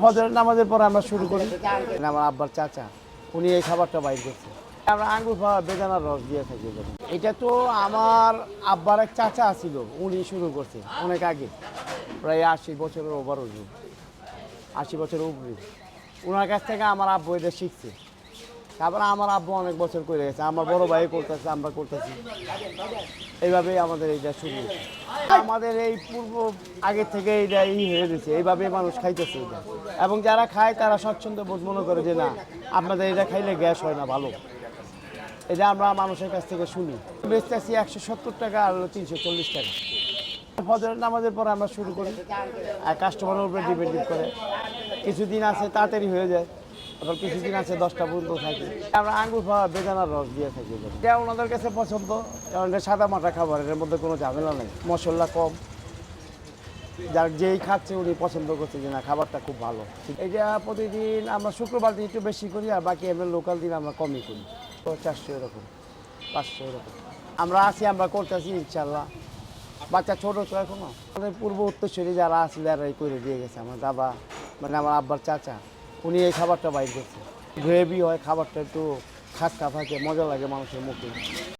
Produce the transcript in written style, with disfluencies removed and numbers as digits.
ফজরের নামাজের পর আমরা শুরু করি। আমার আব্বার চাচা উনি এই খাবারটা বাইর করছে। আমরা আঙ্গুর খাওয়া বেদানার রস দিয়ে থাকি। এটা তো আমার আব্বার এক চাচা ছিল, উনি শুরু করছে অনেক আগে, প্রায় 80 বছরের ওভার, 80 বছরের উপরে। ওনার কাছ থেকে আমার আব্বু এটা শিখছে। তারপরে আমার আব্বু অনেক বছর করে গেছে, আমার বড় ভাই করতেছে, আমরা করতেছি, এইভাবেই আমাদের এইটা শুরু হয়েছে। আমাদের এই পূর্ব আগের থেকে এইটা হয়ে গেছে, এইভাবে মানুষ খাইতেছে এটা। এবং যারা খায় তারা স্বচ্ছন্দ বোধ মনে করে যে না, আপনাদের এটা খাইলে গ্যাস হয় না, ভালো। এটা আমরা মানুষের কাছ থেকে শুনি। বেচতেছি 170 টাকা আর 340 টাকা। ফজরের নামাজের পর আমরা শুরু করি, আর কাস্টমারের উপরে ডিপেন্ড করে। কিছুদিন আছে তাড়াতাড়ি হয়ে যায়, আবার কিছুদিন আছে 10টা পর্যন্ত থাকে। আমরা আঙ্গুর খাওয়া বেদানার রস দিয়ে থাকি। এটা ওনাদের কাছে পছন্দ, কারণ এটা সাদা মাটা খাবার, এর মধ্যে কোনো ঝামেলা নেই, মশলা কম। যার যেই খাচ্ছে উনি পছন্দ করছে যে না, খাবারটা খুব ভালো। এটা প্রতিদিন আমরা শুক্রবার দিন একটু বেশি করি, আর বাকি এমনি লোকাল দিন আমরা কমই করি। 400 এরকম, 500 এরকম আমরা আছি, আমরা করতেছি ইনশাল্লাহ। বাচ্চা ছোটো তো এখনো। আমাদের পূর্ব উত্তরসূরি যারা আছে যারাই করে দিয়ে গেছে। আমার দাদা মানে আমার আব্বার চাচা উনি এই খাবারটা বাইর করছে। গ্রেভি হয়, খাবারটা একটু খাস্তা থাকে, মজা লাগে মানুষের মুখে।